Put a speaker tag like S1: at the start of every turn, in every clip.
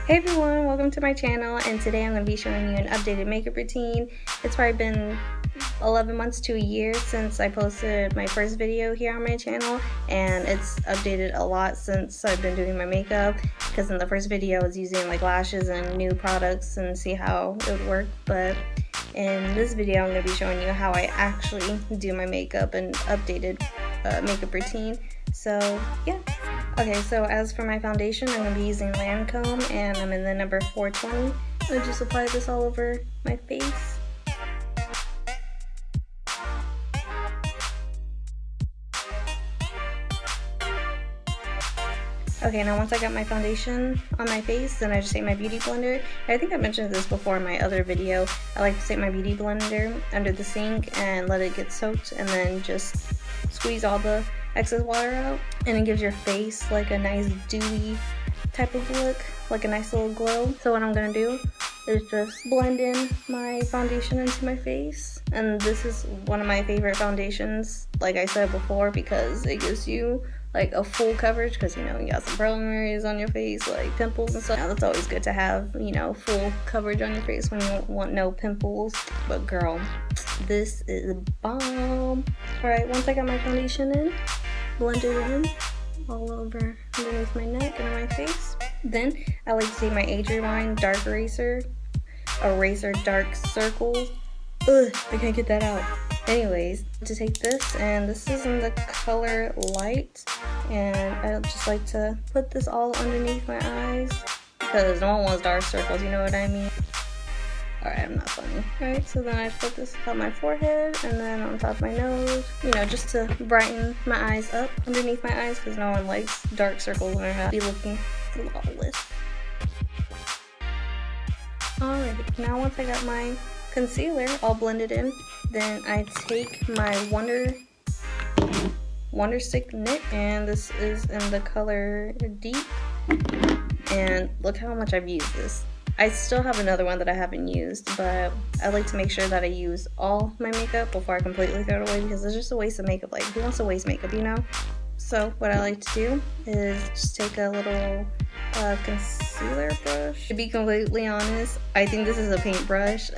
S1: Hey everyone, welcome to my channel, and today I'm going to be showing you an updated makeup routine. It's probably been 11 months to a year since I posted my first video here on my channel, and it's updated a lot since I've been doing my makeup, because in the first video I was using like lashes and new products and see how it would work, but in this video I'm going to be showing you how I actually do my makeup and updated makeup routine. So yeah. Okay, so as for my foundation, I'm going to be using Lancome, and I'm in the number 420. I just apply this all over my face. Okay, now once I got my foundation on my face, then I just take my beauty blender. I think I mentioned this before in my other video. I like to take my beauty blender under the sink and let it get soaked, and then just squeeze all the excess water out, and it gives your face like a nice dewy type of look, like a nice little glow. So what I'm gonna do is just blend in my foundation into my face, and this is one of my favorite foundations, like I said before, because it gives you like a full coverage, because you know you got some problem areas on your face like pimples and stuff. Now, that's always good to have, you know, full coverage on your face when you want no pimples. But girl, this is bomb. Alright, once I got my foundation in, blend it in all over underneath my neck and on my face. Then I like to take my Age Rewind dark eraser dark circles. Ugh, I can't get that out. Anyways, to take this, and this is in the color Light, and I just like to put this all underneath my eyes because no one wants dark circles, you know what I mean? Alright, I'm not funny. Alright, so then I put this on my forehead and then on top of my nose, you know, just to brighten my eyes up underneath my eyes, because no one likes dark circles when they're be looking flawless. Alright, now once I got my concealer all blended in, then I take my Wonder Stick Knit, and this is in the color Deep, and look how much I've used this. I still have another one that I haven't used, but I like to make sure that I use all my makeup before I completely throw it away, because it's just a waste of makeup. Like, who wants to waste makeup, you know? So what I like to do is just take a little concealer brush. To be completely honest, I think this is a paintbrush.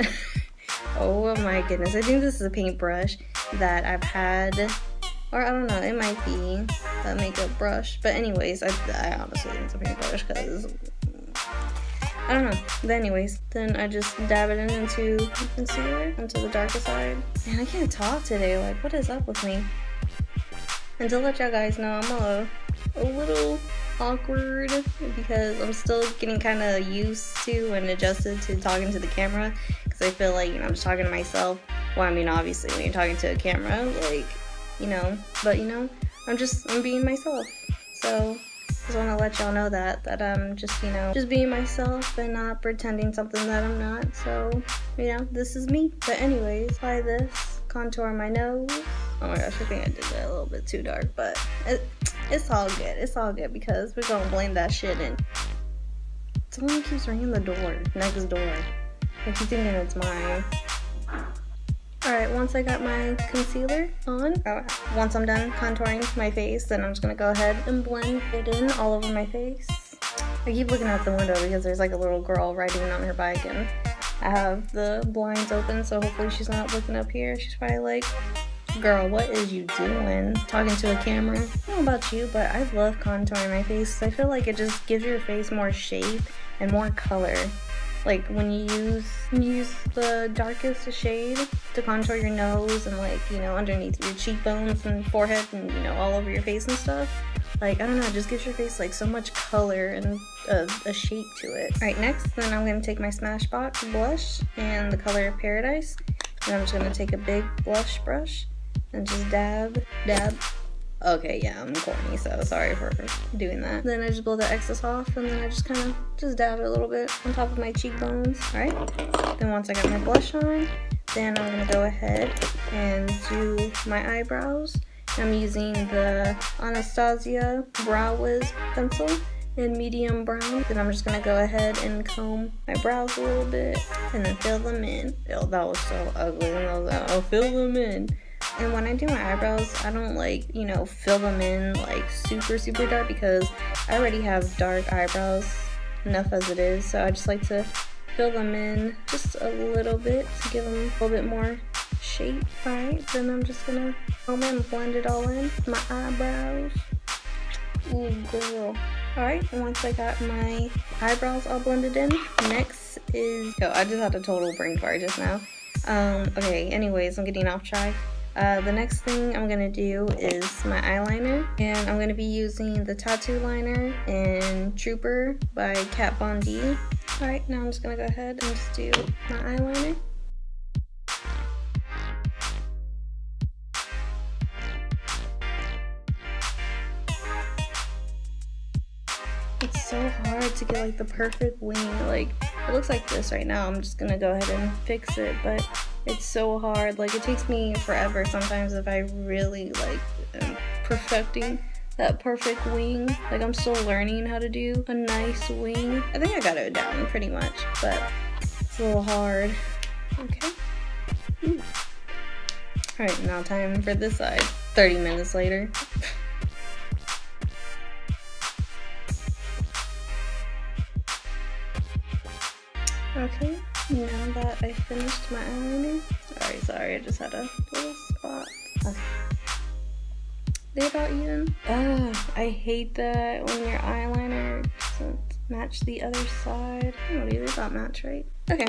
S1: Oh my goodness, I think this is a paintbrush that I've had, or I don't know, it might be a makeup brush, but anyways, I honestly think it's a paintbrush because I don't know. But anyways, then I just dab it into concealer, into the darker side. Man, I can't talk today, like what is up with me? And to let y'all guys know, I'm a little awkward because I'm still getting kind of used to and adjusted to talking to the camera, because I feel like, you know, I'm just talking to myself. Well, I mean, obviously when you're talking to a camera, like, you know, but you know, I'm being myself. So just want to let y'all know that I'm just, you know, just being myself and not pretending something that I'm not. So, you know, this is me. But anyways, apply this, contour my nose. Oh my gosh, I think I did that a little bit too dark, but it's all good. It's all good because we're gonna blend that shit in. Someone keeps ringing the door, next door. I keep thinking it's mine. Alright, once I got my concealer on, once I'm done contouring my face, then I'm just gonna go ahead and blend it in all over my face. I keep looking out the window because there's like a little girl riding on her bike, and I have the blinds open, so hopefully she's not looking up here. She's probably like, girl, what is you doing? Talking to a camera. I don't know about you, but I love contouring my face. I feel like it just gives your face more shape and more color. Like when you use the darkest shade to contour your nose and, like, you know, underneath your cheekbones and forehead and, you know, all over your face and stuff. Like, I don't know, it just gives your face like so much color and a shape to it. Alright, next then I'm going to take my Smashbox blush and the color Paradise. And I'm just going to take a big blush brush and just dab. Okay, yeah, I'm corny, so sorry for doing that. Then I just blow the excess off, and then I just kind of just dab it a little bit on top of my cheekbones. Alright, then once I got my blush on, then I'm going to go ahead and do my eyebrows. I'm using the Anastasia Brow Wiz pencil in medium brown. Then I'm just going to go ahead and comb my brows a little bit, and then fill them in. Oh, that was so ugly. I'll fill them in. And when I do my eyebrows, I don't like, you know, fill them in like super dark, because I already have dark eyebrows enough as it is, so I just like to fill them in just a little bit to give them a little bit more shape. Alright, then I'm just gonna comb it and blend it all in. My eyebrows. Ooh, girl. Alright, once I got my eyebrows all blended in, next is... Oh, I just had a total brain fart just now. Okay, anyways, I'm getting off track. The next thing I'm gonna do is my eyeliner, and I'm gonna be using the Tattoo Liner in Trooper by Kat Von D. Alright, now I'm just gonna go ahead and just do my eyeliner. It's so hard to get like the perfect wing. Like, it looks like this right now. I'm just gonna go ahead and fix it, but it's so hard. Like, it takes me forever sometimes if I really like am perfecting that perfect wing. Like, I'm still learning how to do a nice wing. I think I got it down pretty much, but it's a little hard. Okay. Alright, now time for this side. 30 minutes later. Okay, now that I finished my eyeliner. Sorry, I just had a little spot. Okay. They about even. I hate that when your eyeliner doesn't match the other side. I don't either, about match, right? Okay.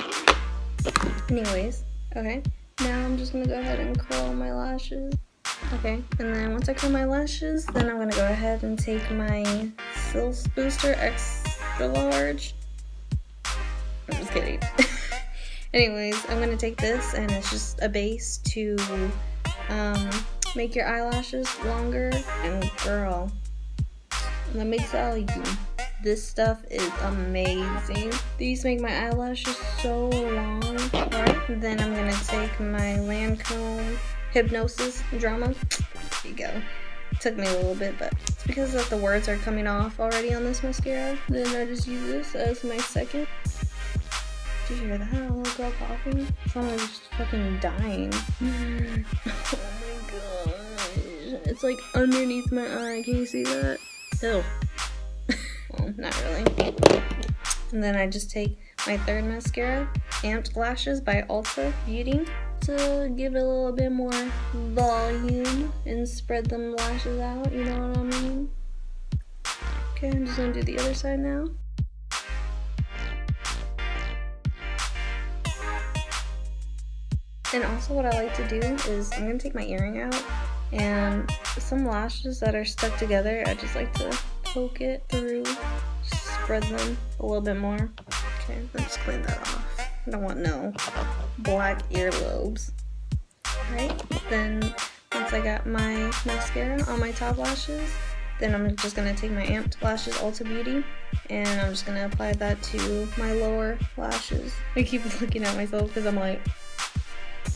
S1: Anyways, okay. Now I'm just gonna go ahead and curl my lashes. Okay, and then once I curl my lashes, then I'm gonna go ahead and take my Silk Booster Extra Large. I'm just kidding. Anyways, I'm gonna take this, and it's just a base to make your eyelashes longer. And girl, let me tell you, this stuff is amazing. These make my eyelashes so long. Alright, then I'm gonna take my Lancome Hypnosis Drama. There you go. It took me a little bit, but it's because that the words are coming off already on this mascara. Then I just use this as my second. Did you hear that? A little girl coughing? Someone's just fucking dying. Oh my gosh. It's like underneath my eye. Can you see that? Ew. Well, not really. And then I just take my third mascara, Amped Lashes by Ulta Beauty, to give it a little bit more volume and spread them lashes out, you know what I mean? Okay, I'm just gonna do the other side now. And also what I like to do is I'm going to take my earring out, and some lashes that are stuck together, I just like to poke it through, spread them a little bit more. Okay, let's clean that off. I don't want no black earlobes. Alright, then once I got my mascara on my top lashes, then I'm just going to take my Amped Lashes Ulta Beauty, and I'm just going to apply that to my lower lashes. I keep looking at myself because I'm like,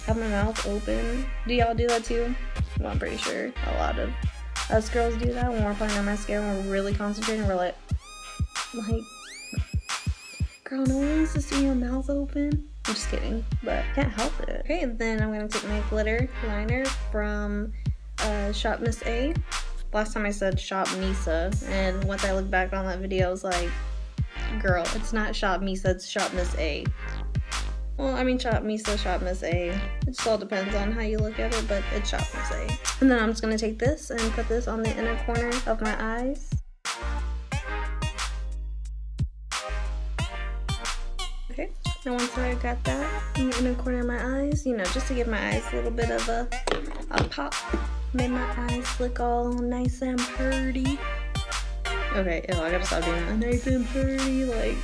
S1: have my mouth open. Do y'all do that too? Well, I'm pretty sure a lot of us girls do that when we're applying our mascara and we're really concentrating. We're like, girl, no one wants to see your mouth open. I'm just kidding, but can't help it. Okay, and then I'm gonna take my glitter liner from Shop Miss A. Last time I said Shop Misa, and once I look back on that video, I was like, girl, it's not Shop Misa, it's Shop Miss A. Well, I mean, Shop Misa, Shop Miss A. It just all depends on how you look at it, but it's Shop Miss A. And then I'm just going to take this and put this on the inner corner of my eyes. Okay, and once I got that in the inner corner of my eyes, you know, just to give my eyes a little bit of a pop. Made my eyes look all nice and pretty. Okay, ew, I gotta stop doing that. Nice and pretty, like...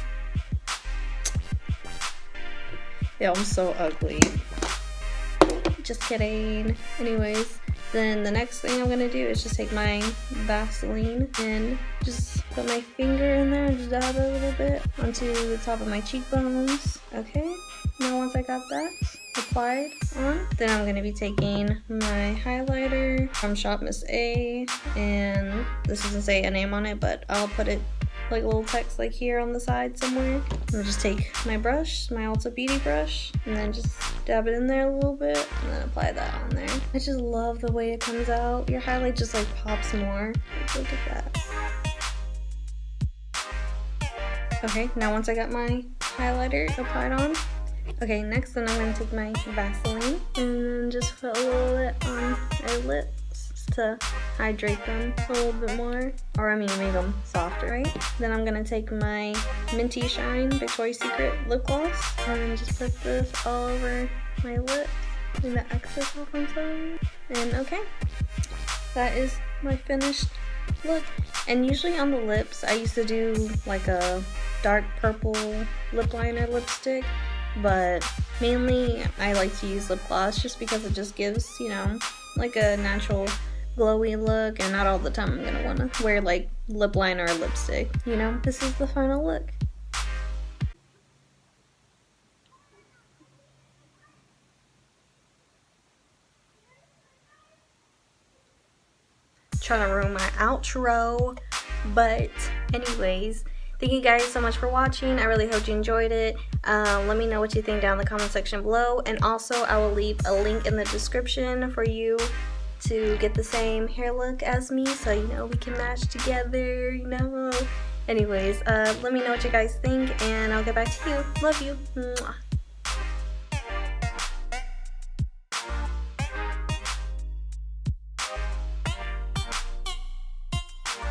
S1: Yeah, I'm so ugly. Just kidding. Anyways, then the next thing I'm gonna do is just take my Vaseline and just put my finger in there and just dab it a little bit onto the top of my cheekbones. Okay, now once I got that applied on, then I'm gonna be taking my highlighter from Shop Miss A, and this doesn't say a name on it, but I'll put it like a little text like here on the side somewhere. I'll just take my brush, my Ulta Beauty brush, and then just dab it in there a little bit and then apply that on there. I just love the way it comes out. Your highlight just like pops more. Look at that. Okay, now once I got my highlighter applied on, okay, next then I'm going to take my Vaseline and then just put a little bit on my lips to hydrate them a little bit more, or I mean make them softer, right? Then I'm going to take my Minty Shine Victoria's Secret lip gloss and then just put this all over my lips and the excess off on side. And okay, that is my finished look. And usually on the lips, I used to do like a dark purple lip liner lipstick, but mainly I like to use lip gloss just because it just gives, you know, like a natural glowy look, and not all the time I'm gonna wanna wear like lip liner or lipstick, you know? This is the final look. Trying to ruin my outro, but anyways, thank you guys so much for watching. I really hope you enjoyed it. Let me know what you think down in the comment section below, and also I will leave a link in the description for you to get the same hair look as me, so you know we can match together, you know. Anyways, let me know what you guys think and I'll get back to you. Love you. Mwah.